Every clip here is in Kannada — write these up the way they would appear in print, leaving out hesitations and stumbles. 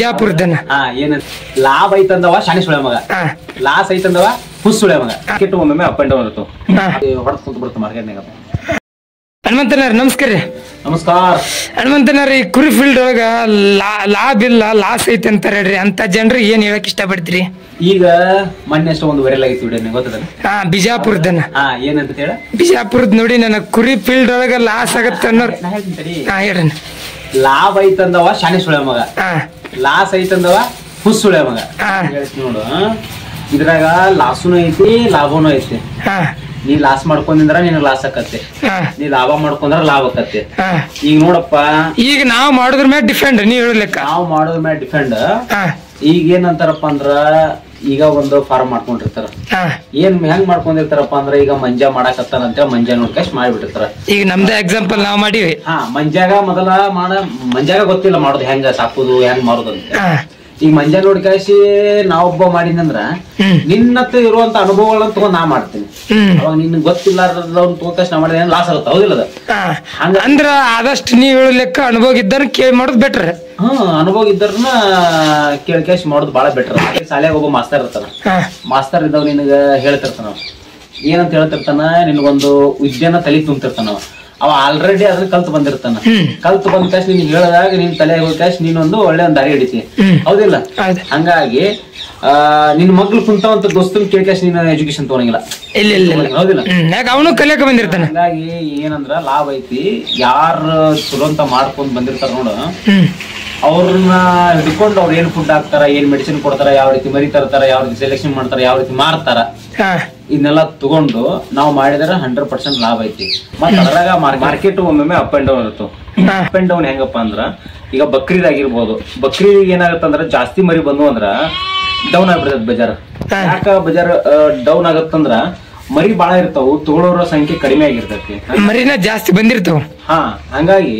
ಬಿಜಾಪುರದನ ಏನ ಲಾಭ ಐತಂದವ ಶಾಣಿ ಸುಳೆ ಮಗ, ಲಾಸ್ ಐತಂದವ ಹುಸ್ ಸುಳೆ ಮಗ. ಮಾರ್ಕೆಟ್ ಒಮ್ಮೆ ಅಪ್ ಅಂಡ್ ಡೌನ್ ಇರ್ತಾವ, ಹೊಡೆದ್ ಕುಂತ ಬಿಡ್ತು ಮಾರ್ಕೆಟ್ನಾಗ. ಹನುಮಂತನಾರ ನಮಸ್ಕಾರ. ನಮಸ್ಕಾರ ಹನುಮಂತನಾರ, ಈ ಕುರಿ ಫೀಲ್ಡ್ ಒಳಗ ಲಾಭ ಇಲ್ಲ ಲಾಸ್ ಐತೆ ಅಂತಾರ ಹೇಳ್ರಿ, ಅಂತ ಜನರಿಗೆ ಏನ್ ಹೇಳಕ್ ಇಷ್ಟಪಡ್ತೀರಿ? ಈಗ ಮೊನ್ನೆ ಅಷ್ಟು ಒಂದು ವೈರಲ್ ಆಗಿತ್ತು ವಿಡಿಯೋ, ಗೊತ್ತದ? ಬಿಜಾಪುರದನ ಏನಂತ ಹೇಳ? ಬಿಜಾಪುರದ ನೋಡಿ, ನನ್ನ ಕುರಿ ಫೀಲ್ಡ್ ಒಳಗ ಲಾಸ್ ಆಗತ್ತ ಅನ್ನೋರು ಹೇಳ್ರಿ. ಲಾಭ ಐತಂದವ ಶಾಣಿ ಸುಳೆ ಮಗ, ಲಾಸ್ ಐತಂದವ ಹುಸ್ ಸುಳೆ ಮಗ. ನೋಡು, ಇದ್ರಾಗ ಲಾಸುನು ಐತಿ ಲಾಭನು ಐತಿ. ನೀ ಲಾಸ್ ಮಾಡ್ಕೊಂಡಿದ್ರ ನಿನಗ್ ಲಾಸ್ ಆಕತ್ತೆ, ನೀ ಲಾಭ ಮಾಡ್ಕೊಂಡ್ರ ಲಾಭ ಆಕತ್ತೆ. ಈಗ ನೋಡಪ್ಪ, ಈಗ ನಾವ್ ಮಾಡೋದ್ರ ಮೇಲೆ ಡಿಫೆಂಡ್, ನೀವ್ ಹೇಳಲಿಕ್ಕ ನಾವ್ ಮಾಡೋದ್ರ ಮೇಲೆ ಡಿಫೆಂಡ್. ಈಗ ಏನಂತಾರಪ್ಪ ಅಂದ್ರ, ಈಗ ಒಂದು ಫಾರ್ಮ್ ಮಾಡ್ಕೊಂಡಿರ್ತಾರ. ಏನ್ ಹೆಂಗ್ ಮಾಡ್ಕೊಂಡಿರ್ತಾರಪ್ಪ ಅಂದ್ರ, ಈಗ ಮಂಜಾ ಮಾಡಾಕತ್ತಾರ ಅಂತ ಮಂಜಾ ನೋಡ್ಕಾಶ್ ಮಾಡಿಬಿಟ್ಟಿರ್ತಾರ. ಈಗ ನಮ್ದೇ ಎಕ್ಸಾಂಪಲ್ ನಾವ್ ಮಾಡೀವಿ. ಮಂಜಾಗ ಮಂಜಾಗ ಗೊತ್ತಿಲ್ಲ ಮಾಡೋದು ಹೆಂಗ ಸಾಕುದು ಹೆಂಗ್ ಮಾಡೋದು ಅಂತ. ಈಗ ಮಂಜಾ ನೋಡ್ಕಾಸಿ ನಾವೊಬ್ಬ ಮಾಡಿದಂದ್ರ ನಿನ್ನತ್ತ ಇರುವಂತ ಅನುಭವಗಳನ್ನ ತಗೊಂಡ್ ನಾ ಮಾಡ್ತೀನಿ. ಅವಾಗ ನಿನ್ ಗೊತ್ತಿಲ್ಲ ತಗೋಕಾಶ್ ನಾ ಮಾಡಿದ ಲಾಸ್ ಆಗುತ್ತೆ, ಹೌದಿಲ್ಲ? ಅಂದ್ರ ಆದಷ್ಟು ನೀವ್ ಹೇಳೋ ಲೆಕ್ಕ ಅನುಭವ ಇದ್ದಾರ ಕೇಳಿ ಮಾಡೋದು ಬೆಟರ್. ಅನುಭವ ಇದ್ದಾರನ್ನ ಕೇಳ್ಕಾಶ್ ಮಾಡೋದು ಬಾಳ ಬೆಟರ್. ಶಾಲೆಗೆ ಒಬ್ಬ ಮಾಸ್ತರ್ ಇರ್ತಾನ, ಮಾಸ್ತರ್ ಇದ್ದವ್ ನಿನಗ ಹೇಳ್ತಿರ್ತಾನ. ಏನಂತ ಹೇಳ್ತಿರ್ತಾನ, ನಿನ್ಗೊಂದು ವಿದ್ಯೆನ ತಲೆ ತುಂಬ್ತಿರ್ತಾನ. ಅವ ಆಲ್ರೆಡಿ ಅದನ್ನ ಕಲ್ತು ಬಂದಿರ್ತಾನ. ಕಲ್ತು ಬಂದ ಕಾಶ್ ನೀನ್ ಹೇಳಿದಾಗ ನಿನ್ ತಲೆ ಹೋಗ್ಕಾಶ್ ನೀನೊಂದು ಒಳ್ಳೆ ಒಂದ್ ದಾರಿ ಹಿಡಿತಿ, ಹೌದಿಲ್ಲ? ಹಂಗಾಗಿ ನಿನ್ ಮಗ್ಳು ಕುಂತವಂತ ದೋಸ್ತನ್ ಕೇಳ್ಕಾಶ್ ನೀನ್ ಎಜುಕೇಶನ್ ತಗೊಳಂಗಿಲ್ಲ, ಹೌದಿಲ್ಲ? ಅವನು ಕಲಿಯಕ ಬಂದಿರ್ತಾನ. ಹಂಗಾಗಿ ಏನಂದ್ರ ಲಾಭ ಐತಿ. ಯಾರು ಚಲೋ ಅಂತ ಮಾಡ್ಕೊಂಡ್ ಬಂದಿರ್ತಾರ ನೋಡು, ಅವ್ರನ್ನ ಹಿಡ್ಕೊಂಡು ಅವ್ರ ಏನ್ ಫುಡ್ ಹಾಕ್ತಾರ, ಏನ್ ಮೆಡಿಸಿನ್ ಕೊಡ್ತಾರ, ಯಾವ ರೀತಿ ಮರಿ ತರ್ತಾರ, ಯಾವ ರೀತಿ ಸೆಲೆಕ್ಷನ್ ಮಾಡ್ತಾರ, ಯಾವ ರೀತಿ ಮಾರ್ತಾರ, ಇದನ್ನೆಲ್ಲ ತಗೊಂಡು ನಾವು ಮಾಡಿದ್ರೆ 100% ಲಾಭ ಐತಿ. ಮತ್ತ ಅದ್ರಾಗ ಮಾರ್ಕೆಟ್ ಒಮ್ಮೆ ಅಪ್ ಅಂಡ್ ಡೌನ್ ಇರ್ತಾವ. ಅಪ್ ಅಂಡ್ ಡೌನ್ ಹೆಂಗಪ್ಪ ಅಂದ್ರ, ಈಗ ಬಕ್ರೀದ್ ಆಗಿರ್ಬೋದು, ಬಕ್ರೀದ್ ಏನಾಗತ್ತಂದ್ರ ಜಾಸ್ತಿ ಮರಿ ಬಂದು ಅಂದ್ರ ಡೌನ್ ಆಗ್ಬಿಡ್ತದ ಬಜಾರ್. ಯಾಕ ಬಜಾರ್ ಡೌನ್ ಆಗತ್ತಂದ್ರ ಮರಿ ಬಾಳ ಇರ್ತಾವ, ತಗೊಳ್ಳೋರ ಸಂಖ್ಯೆ ಕಡಿಮೆ ಆಗಿರ್ತೈತಿ, ಮರಿನ ಜಾಸ್ತಿ ಬಂದಿರ್ತಾವ. ಹಂಗಾಗಿ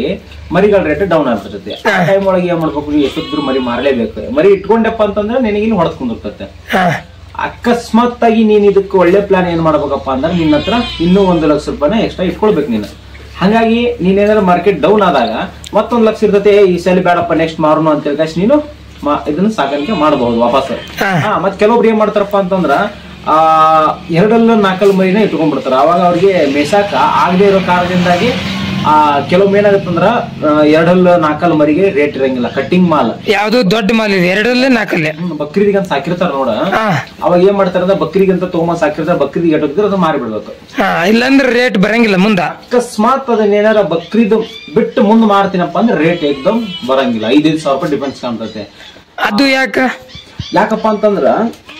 ಮರಿಗಳ ರೇಟ್ ಡೌನ್ ಆಗ್ಬಿಡ್ತೈತಿ. ಆ ಟೈಮ್ ಒಳಗೆ ಏನ್ ಮಾಡ್ಬೇಕು, ನೀವು ಎಷ್ಟೊತ್ತಿದ್ರು ಮರಿ ಮಾರಲೇಬೇಕು. ಮರಿ ಇಟ್ಕೊಂಡಪ್ಪ ಅಂತಂದ್ರೆ ನಿನಗಿನ್ ಹೊಡೆದ್ಕೊಂಡಿರ್ತೈತೆ. ಅಕಸ್ಮಾತ್ ಆಗಿ ನೀನ್ ಇದಕ್ಕೆ ಒಳ್ಳೆ ಪ್ಲಾನ್ ಏನ್ ಮಾಡ್ಬೇಕಪ್ಪ ಅಂದ್ರೆ, ನಿನ್ನ ಹತ್ರ ಇನ್ನೂ 1 ಲಕ್ಷ ರೂಪಾಯಿನ ಎಕ್ಸ್ಟ್ರಾ ಇಟ್ಕೊಳ್ಬೇಕು ನೀನು. ಹಾಗಾಗಿ ನೀನೇನಾದ್ರು ಮಾರ್ಕೆಟ್ ಡೌನ್ ಆದಾಗ ಮತ್ತೊಂದ್ ಲಕ್ಷ ಇರ್ತೈತೆ, ಈ ಸಲ ಬೇಡಪ್ಪ ನೆಕ್ಸ್ಟ್ ಮಾರೋನು ಅಂತ ಹೇಳಿ ನೀನು ಇದನ್ನ ಸಾಗಾಣಿಕೆ ಮಾಡಬಹುದು ವಾಪಸ್. ಮತ್ ಕೆಲವೊಬ್ರು ಏನ್ ಮಾಡ್ತಾರಪ್ಪ ಅಂತಂದ್ರ, 2-4 ಮರಿನ ಇಟ್ಕೊಂಡ್ಬಿಡ್ತಾರ. ಅವಾಗ ಅವ್ರಿಗೆ ಮೇಸಾಕ ಆಗದೆ ಇರೋ ಕಾರಣದಿಂದಾಗಿ ಕೆಲವೊಮ್ಮೆ ಏನಾಗತ್ತಂದ್ರ 2-4 ಮರಿಗೆ ರೇಟ್ ಇರಂಗಿಲ್ಲ, ಕಟ್ಟಿಂಗ್ ಮಾಲ್. ಯಾವ್ದು ದೊಡ್ಡ ಮಾಲ್ ಇದೆ 2-4 ಬಕ್ರೀದಿಗೆ ಅಂತ ಸಾಕಿರ್ತಾರ ನೋಡ, ಅವಾಗ ಏನ್ ಮಾಡ್ತಾರ, ಬಕ್ರಿಗೆ ಅಂತ ತಗೊಂಡ್ ಸಾಕಿರ್ತಾರ, ಬಕ್ರೀದಿಗೆ ಎಟ್ಟಿದ್ರೆ ಅದು ಮಾರಿ ಬಿಡ್ಬೇಕು. ಇಲ್ಲಾಂದ್ರೆ ರೇಟ್ ಬರಂಗಿಲ್ಲ ಮುಂದ. ಅಕಸ್ಮಾತ್ ಅದನ್ನೇನಾರ ಬಕ್ರೀದ್ ಬಿಟ್ಟು ಮುಂದ್ ಮಾರ್ತೀನಪ್ಪ ಅಂದ್ರೆ ರೇಟ್ ಏಕ್ದಮ್ ಬರಂಗಿಲ್ಲ, 5-5 ಸಾವಿರ ರೂಪಾಯಿ ಡಿಫೆನ್ಸ್ ಕಾಣ್ತೈತೆ. ಅದು ಯಾಕಪ್ಪ ಅಂತಂದ್ರ,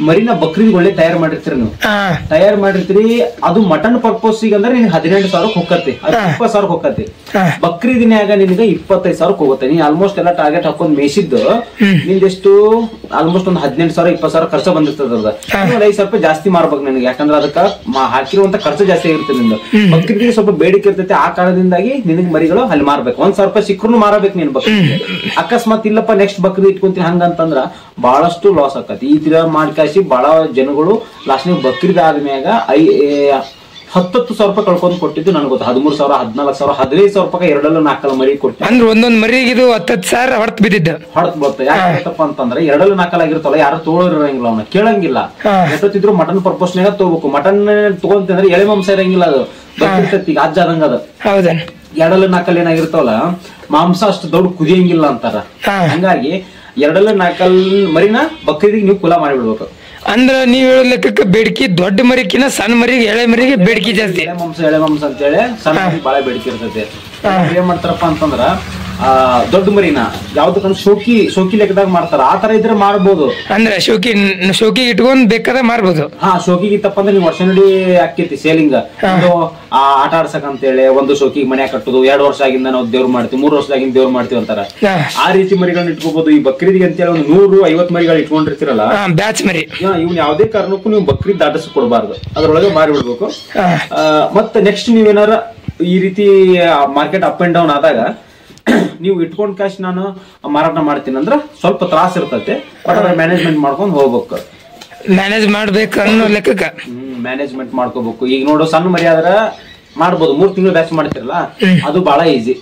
ಮರಿನ ಬಕ್ರೀದ್ ಒಳ್ಳೆ ತಯಾರು ಮಾಡಿರ್ತೀರಿ ನೀವು, ತಯಾರು ಮಾಡಿರ್ತೀರಿ. ಅದು ಮಟನ್ ಪರ್ಪಸ್ ಅಂದ್ರೆ ನಿನ್ಗೆ 18 ಸಾವಿರಕ್ಕೆ ಹೋಗತ್ತೆ, 20 ಸಾವಿರಕ್ಕೆ ಹೋಗತ್ತೆ. ಬಕ್ರೀದಿನ್ಯಾಗ ನಿನ್ಗೆ 25 ಸಾವಿರಕ್ಕೆ ಹೋಗುತ್ತೆ. ನೀನ್ ಆಲ್ಮೋಸ್ಟ್ ಎಲ್ಲ ಟಾರ್ಗೆಟ್ ಹಾಕೊಂಡ್ ಮೇಯಿಸಿದ್ದು ನಿಂದೆಷ್ಟು ಆಲ್ಮೋಸ್ಟ್ ಒಂದು 18 ಸಾವಿರ 20 ಸಾವಿರ ಖರ್ಚು ಬಂದಿರ್ತದ. 5 ಸಾವಿರ ರೂಪಾಯಿ ಜಾಸ್ತಿ ಮಾರ್ಬೇಕು ನಿನಗೆ, ಯಾಕಂದ್ರೆ ಅದಕ್ಕ ಹಾಕಿರುವಂತ ಖರ್ಚು ಜಾಸ್ತಿ ಆಗಿರ್ತದೆ ನಿಂದು. ಬಕ್ರೀದಿಗೆ ಸ್ವಲ್ಪ ಬೇಡಿಕೆ ಇರ್ತೈತೆ, ಆ ಕಾರಣದಿಂದಾಗಿ ನಿನಗೆ ಮರಿಗಳು ಅಲ್ಲಿ ಮಾರ್ಬೇಕು. 1 ಸಾವಿರ ರೂಪಾಯಿ ಸಿಕ್ಕರು ಮಾರಬೇಕು ನೀನು ಬಕ್ರೀದ್. ಅಕಸ್ಮಾತ್ ಇಲ್ಲಪ್ಪ ನೆಕ್ಸ್ಟ್ ಬಕ್ರೀದ್ ಇಟ್ಕೊಂತೀನಿ ಹಂಗಂತಂದ್ರ ಬಹಳಷ್ಟು ಲಾಸ್ ಆಕತಿ. ಈ ತರ ಮಾಡ್ಕಾಸಿ ಬಹಳ ಜನಗಳು ಲಾಸ್ಟ್ ಬಕ್ರೀದ್ ಆದ್ಮ್ಯಾಗ 10 ಸಾವಿರ ರೂಪಾಯಿ ಕಳ್ಕೊಂಡ್ ಕೊಟ್ಟಿದ್ದು ನನಗೆ ಗೊತ್ತು. 13 ಸಾವಿರ 14 ಸಾವಿರ 15 ಸಾವಿರ ರೂಪಾಯಿ 2-4 ಮರಿ ಕೊಟ್ಟು ಅಂದ್ರೆ ಒಂದೊಂದ್ ಮರಿಗೆ 10 ಸಾವಿರ ಹೊರತು ಬಿದ್ದಿದ್ದ ಬರ್ತದೆ. ಯಾಕಪ್ಪ ಅಂತಂದ್ರೆ 2-4 ಆಗಿರ್ತಲ್ಲ, ಯಾರು ತೋಳಿರಂಗಿಲ್ಲ, ಅವನ ಕೇಳಂಗಿಲ್ಲ. ಎಷ್ಟೊತ್ತಿದ್ರು ಮಟನ್ ಪರ್ಪಸ್ನಾಗ ತಗೋಬೇಕು. ಮಟನ್ ತಗೊಂತಂದ್ರೆ ಎಳೆ ಮಾಂಸ ಇರಂಗಿಲ್ಲ, ಅದು ಬರ್ತಿರ್ತೈತಿ ಈಗ ಅಜ್ಜಾದಂಗ. ಅದು 2-4 ಏನಾಗಿರ್ತಾವಲ್ಲ ಮಾಂಸ ಅಷ್ಟು ದೊಡ್ಡ ಕುದಿಯಂಗಿಲ್ಲ ಅಂತಾರ. ಹಂಗಾಗಿ 2-4 ಮರಿನ ಬಕ್ರೀದಿಗೆ ನೀವು ಕುಲ ಮಾಡಿಬಿಡ್ಬೇಕು. ಅಂದ್ರ ನೀವ್ ಹೇಳೋ ಲೆಕ್ಕಕ್ಕೆ ಬೇಡಿಕೆ ದೊಡ್ಡ ಮರಿಕಿನ ಸಣ್ಣ ಮರಿಗೆ ಎಳೆ ಮರಿಗೆ ಬೇಡಿಕೆ ಜಾಸ್ತಿ. ಎಳೆ ಮಾಂಸ ಅಂತ ಹೇಳಿ ಸಣ್ಣ ಮರಿ ಬಾಳ ಬೇಡಿಕೆ ಇರ್ತೈತೆ. ಏನ್ ಮಾಡ್ತಾರಪ್ಪ ಅಂತಂದ್ರ, ದೊಡ್ಡ ಮರಿನ ಯಾವ್ದಕ್ಕಂದ್ರೆ ಶೋಕಿ ಲೆಕ್ಕದಾಗ ಮಾಡ್ತಾರ. ಆ ತರ ಇದ್ರೆ ಮಾರ್ಬೋದು. ಅಂದ್ರೆ ಶೋಕಿ ಇಟ್ಕೊಂಡ್ ಬೇಕಾದ ಮಾರ್ಬೋದು. ಶೋಕಿಗೆ ಇತ್ತಪ್ಪ ಅಂದ್ರೆ ನೀವು ವರ್ಷ ನೋಡಿ ಆಕೈತಿ ಸೇಲಿಂಗ್. ಒಂದು ಆಟ ಆಡ್ಸಕ್ ಅಂತ ಹೇಳಿ ಒಂದು ಶೋಕಿಗೆ ಮನೆ ಕಟ್ಟುದು, 2 ವರ್ಷ ಆಗಿಂದ ನಾವು ದೇವ್ರು ಮಾಡ್ತೀವಿ, 3 ವರ್ಷದಾಗಿಂದ ದೇವ್ರು ಮಾಡ್ತೀವಿ ಅಂತಾರ. ಆ ರೀತಿ ಮರಿಗಳನ್ನ ಇಟ್ಕೋಬಹುದು. ಈ ಬಕ್ರೀದಿಗೆ ಅಂತ ಹೇಳಿ ಒಂದು 150 ಮರಿಗಳು ಇಟ್ಕೊಂಡಿರ್ತಿರಲ್ಲ, ಬ್ಯಾಚ್ ಮರಿ, ಇವ್ನ ಯಾವ್ದೇ ಕಾರಣಕ್ಕೂ ನೀವು ಬಕ್ರೀದ್ ದಾಟಿಸ್ ಕೊಡಬಾರ್ದು, ಅದ್ರೊಳಗೆ ಮಾರಿ ಬಿಡ್ಬೇಕು. ಮತ್ತೆ ನೆಕ್ಸ್ಟ್ ನೀವೇನಾರ ಈ ರೀತಿ ಮಾರ್ಕೆಟ್ ಅಪ್ ಅಂಡ್ ಡೌನ್ ಆದಾಗ ನೀವು ಇಟ್ಕೊಂಡ್ ಕ್ಯಾಶ್ ನಾನು ಮಾರಾಟ ಮಾಡ್ತೀನಿ ಅಂದ್ರ ಸ್ವಲ್ಪ ತ್ರಾಸ ಇರ್ತೈತೆ. ಬಟ್ ಅದ್ರ ಮ್ಯಾನೇಜ್ಮೆಂಟ್ ಮಾಡ್ಕೊಂಡ್ ಹೋಗ್ಬೇಕು. ಮ್ಯಾನೇಜ್ ಮಾಡ್ಬೇಕು ಅನ್ನೋ ಲೆಕ್ಕಕ್ಕ ಮ್ಯಾನೇಜ್ಮೆಂಟ್ ಮಾಡ್ಕೋಬೇಕು. ಈಗ ನೋಡು, ಸಣ್ಣ ಮರಿ ಆದ್ರ ಮಾಡ್ಬೋದು. 3 ತಿಂಗಳು ಬ್ಯಾಚ್ ಮಾಡ್ತಿರಲ್ಲ ಅದು ಬಹಳ ಈಸಿ.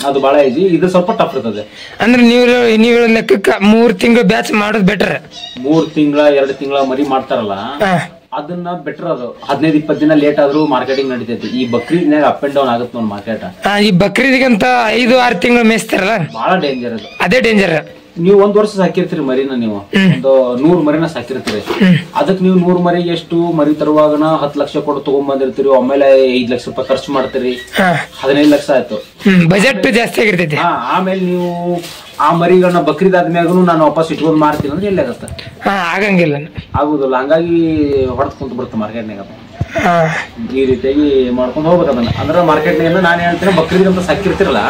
ಅದು ಬಹಳ ಈಸಿ. ಇದು ಸ್ವಲ್ಪ ಟಫ್ ಇರ್ತದೆ. ಅಂದ್ರೆ ನೀವು ಲೆಕ್ಕಕ್ಕೆ 3 ತಿಂಗಳು ಬ್ಯಾಚ್ ಮಾಡೋದು ಬೆಟರ್. 3 ತಿಂಗಳ 2 ತಿಂಗಳ ಮರಿ ಮಾಡ್ತಾರಲ್ಲ ಅದನ್ನ ಬೆಟರ್. ಅದು 15-20 ದಿನ ಲೇಟ್ ಆದ್ರೂ ಮಾರ್ಕೆಟಿಂಗ್ ನಡೀತೈತಿ. ಈ ಬಕ್ರೀದ್ನಾಗ ಅಪ್ ಅಂಡ್ ಡೌನ್ ಆಗುತ್ತೆ ನೋಡಿ ಮಾರ್ಕೆಟ್. ಈ ಬಕ್ರೀದಿಗಂತ 5-6 ತಿಂಗಳು ಮೇಯಿಸ್ತಾರಲ್ಲ ಬಹಳ ಡೇಂಜರ್ ಅದು. ಅದೇ ಡೇಂಜರ್. ನೀವು 1 ವರ್ಷ ಸಾಕಿರ್ತೀರಿ ಮರಿನ, ನೀವು ಒಂದು 100 ಮರಿನ ಸಾಕಿರ್ತೀರಿ. ಅದಕ್ಕೆ ನೀವು 100 ಮರಿಗೆ ಎಷ್ಟು ಮರಿ ತರುವಾಗನ 10 ಲಕ್ಷ ಕೊಟ್ಟು ತಗೊಂಡ್ ಬಂದಿರ್ತೀರಿ. ಆಮೇಲೆ 5 ಲಕ್ಷ ರೂಪಾಯಿ ಖರ್ಚು ಮಾಡ್ತೀರಿ, 15 ಲಕ್ಷ ಆಯ್ತು. ಬಜೆಟ್ ಜಾಸ್ತಿ ಆಗಿರ್ತೈತಿ. ಆಮೇಲೆ ನೀವು ಆ ಮರಿಗಳನ್ನ ಬಕ್ರೀದ್ ಆದ್ಮ್ಯಾಗೂ ನಾನು ವಾಪಸ್ ಇಟ್ಕೊಂಡ್ ಮಾಡ್ತೀನಿ ಅಂದ್ರೆ ಎಲ್ಲಿ ಆಗತ್ತ? ಆಗಂಗಿಲ್ಲ, ಆಗುದಿಲ್ಲ. ಹಂಗಾಗಿ ಹೊಡೆದ್ ಕುಂತ ಬಿಡುತ್ತೆ ಮಾರ್ಕೆಟ್ನಾಗ. ಈ ರೀತಿಯಾಗಿ ಮಾಡ್ಕೊಂಡು ಹೋಗ್ಬೇಕು ಅದನ್ನ. ಅಂದ್ರೆ ಮಾರ್ಕೆಟ್ನಾಗ ನಾನು ಹೇಳ್ತೀನಿ, ಬಕ್ರೀದ್ ಅಂತ ಸಾಕಿರ್ತಿರಲ್ಲ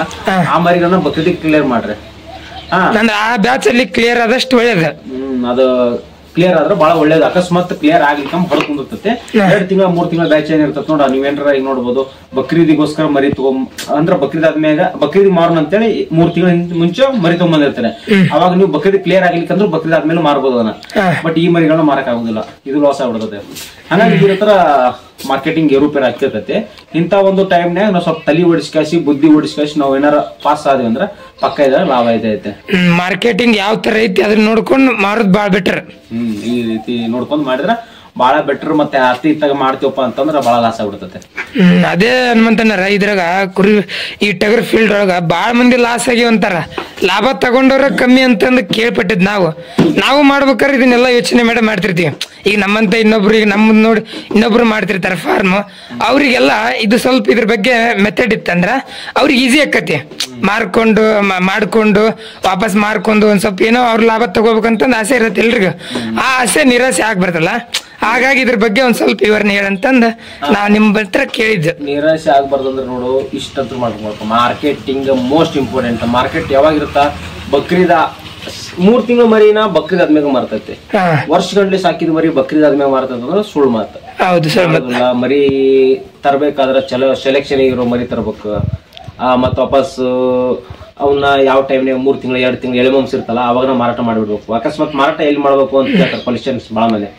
ಆ ಮರಿಗಳನ್ನ ಬಕ್ರೀದಿಗೆ ಕ್ಲಿಯರ್ ಮಾಡ್ರಿ. ಆ ಬ್ಯಾಚ್ ಅಲ್ಲಿ ಕ್ಲಿಯರ್ ಆದಷ್ಟು ಒಳ್ಳೇದು. ಅದು ಕ್ಲಿಯರ್ ಆದ್ರೆ ಬಹಳ ಒಳ್ಳೇದು. ಅಕಸ್ಮಾತ್ ಕ್ಲಿಯರ್ ಆಗ್ಲಿಕ್ಕೆ ಹೊಡ್ಕೊಂಡಿರ್ತೈತೆ. 2 ತಿಂಗಳ 3 ತಿಂಗಳ ಬ್ಯಾಚ್ ಏನಿರ್ತದೆ ನೋಡ, ನೀವೇನ್ರ ಈಗ ನೋಡ್ಬೋದು. ಬಕ್ರೀದಿಗೋಸ್ಕರ ಮರಿ ಅಂದ್ರೆ ಬಕ್ರೀದ್ ಆದ್ಮ್ಯಾಗ ಬಕ್ರೀದ್ ಮಾರೋಣ ಅಂತೇಳಿ 3 ತಿಂಗಳ ಮುಂಚೆ ಮರಿ ತಗೊಂಡ್ಬಂದಿರ್ತಾನೆ. ಅವಾಗ ನೀವು ಬಕ್ರೀದ್ ಕ್ಲಿಯರ್ ಆಗ್ಲಿಕ್ಕೆ ಅಂದ್ರೆ ಬಕ್ರೀದ್ ಆದ್ಮೇಲೆ ಮಾರ್ಬೋದು ಅದನ್ನ. ಬಟ್ ಈ ಮರಿಗಳನ್ನ ಮಾರಕ್ ಆಗುದಿಲ್ಲ, ಇದು ಲಾಸ್ ಆಗ್ಬಿಡ್ತದೆ. ಹಾಗಾಗಿ ಇದ್ರ ಹತ್ರ ಮಾರ್ಕೆಟಿಂಗ್ ಏರುಪೇರು ಆಗ್ತಿರ್ತೈತಿ. ಇಂಥ ಒಂದು ಟೈಮ್ನಾಗ ನಾವು ಸ್ವಲ್ಪ ತಲೆ ಓಡಿಸ್ಕಾಸಿ ಬುದ್ಧಿ ಓಡಿಸ್ಕಾಸಿ ನಾವು ಏನಾರ ಪಾಸ್ ಆದ್ವಿ ಅಂದ್ರೆ ಪಕ್ಕ ಇದ್ರೆ ಲಾಭ ಐತೆ. ಮಾರ್ಕೆಟಿಂಗ್ ಯಾವ ತರ ಐತಿ ಅದನ್ನ ನೋಡ್ಕೊಂಡು ಮಾರೋದು ಬಾಳ ಬೆಟರ್. ಈ ರೀತಿ ನೋಡ್ಕೊಂಡ್ ಮಾಡಿದ್ರೆ ಬಾಳ ಬೆಟರ್. ಮತ್ತೆ ಅತಿ ಇತ್ತಾಗ ಮಾಡ್ತೀವಪ್ಪ ಅಂತಂದ್ರ ಬಾಳ ಲಾಸ್ ಆಗ್ಬಿಡ್ತೈತೆ. ಅದೇ ಹನುಮಂತಣ್ಣರ ಇದ್ರಾಗ ಕುರಿ ಈ ಟಗರ್ ಫೀಲ್ಡ್ ಒಳಗ ಬಾಳ ಮಂದಿ ಲಾಸ್ ಆಗಿವಂತಾರ. ಲಾಭ ತಗೊಂಡವ್ರ ಕಮ್ಮಿ ಅಂತಂದು ಕೇಳ್ಪಟ್ಟಿದ್ ನಾವು ಮಾಡ್ಬೇಕಾದ್ರೆ ಇದನ್ನೆಲ್ಲ ಯೋಚನೆ ಮಾಡ್ತಿರ್ತೀವಿ. ಈಗ ನಮ್ಮಂತ ಇನ್ನೊಬ್ರು ಈಗ ನಮ್ಮದ್ ನೋಡಿ ಇನ್ನೊಬ್ರು ಮಾಡ್ತಿರ್ತಾರ ಫಾರ್ಮ್. ಅವ್ರಿಗೆಲ್ಲ ಇದು ಸ್ವಲ್ಪ ಇದ್ರ ಬಗ್ಗೆ ಮೆಥಡ್ ಇತ್ತಂದ್ರ ಅವ್ರಿಗೆ ಈಸಿ ಆಕತಿ. ಮಾಡ್ಕೊಂಡು ವಾಪಸ್ ಮಾರ್ಕೊಂಡು ಒಂದ್ ಸ್ವಲ್ಪ ಏನೋ ಅವ್ರ ಲಾಭ ತಗೋಬೇಕಂತಂದ್ ಆಸೆ ಇರತ್ತೆ ಎಲ್ರಿಗೂ. ಆ ಆಸೆ ನಿರಾಸೆ ಆಗ್ಬಾರ್ದಲ್ಲ. ಹಾಗಾಗಿ ಇದ್ರ ಬಗ್ಗೆ ಒಂದ್ ಸ್ವಲ್ಪ ವಿವರಣೆ ಹೇಳಂತಂದ ನಾವ್ ನಿಮ್ ಹತ್ರ ಕೇಳಿದ್ದೆ. ನಿರಾಶೆ ಆಗ್ಬಾರ್ದು ಅಂದ್ರೆ ನೋಡು, ಇಷ್ಟಂತೂ ಮಾಡ್ಬೇಕು. Marketing most important. ಮಾರ್ಕೆಟ್ ಯಾವಾಗಿರುತ್ತಾ? ಬಕ್ರೀದ 3 ತಿಂಗಳ ಮರಿನ ಬಕ್ರೀದ್ ಆದ್ಮ್ಯಾಗ ಮಾರ್ತೈತಿ. ವರ್ಷಗಂಡ್ಲಿ ಸಾಕಿದ ಮರಿ ಬಕ್ರೀದ್ ಆದ್ಮ್ಯಾಗ ಮಾರ್ತೈತಿ ಅಂದ್ರೆ ಸುಳ್ಳು ಮಾತು. ಮರಿ ತರ್ಬೇಕಾದ್ರೆ ಚಲೋ ಸೆಲೆಕ್ಷನ್ ಇರೋ ಮರಿ ತರ್ಬೇಕು. ಮತ್ ವಾಪಸ್ ಅವನ್ನ ಯಾವ ಟೈಮ್ನಾಗ 3 ತಿಂಗಳು 2 ತಿಂಗಳು ಎಳೆಮಂಸ ಇರ್ತಲ್ಲ ಅವಾಗ ಮಾರಾಟ ಮಾಡ್ಬಿಡ್ಬೇಕು. ಅಕಸ್ಮಾತ್ ಮಾರಾಟ ಎಲ್ಲಿ ಮಾಡ್ಬೇಕು ಅಂತ ಕೇಳ್ತಾರೆ ಪೊಲಿಟಿಷಿಯನ್ಸ್ ಬಾಳ ಮೇಲೆ.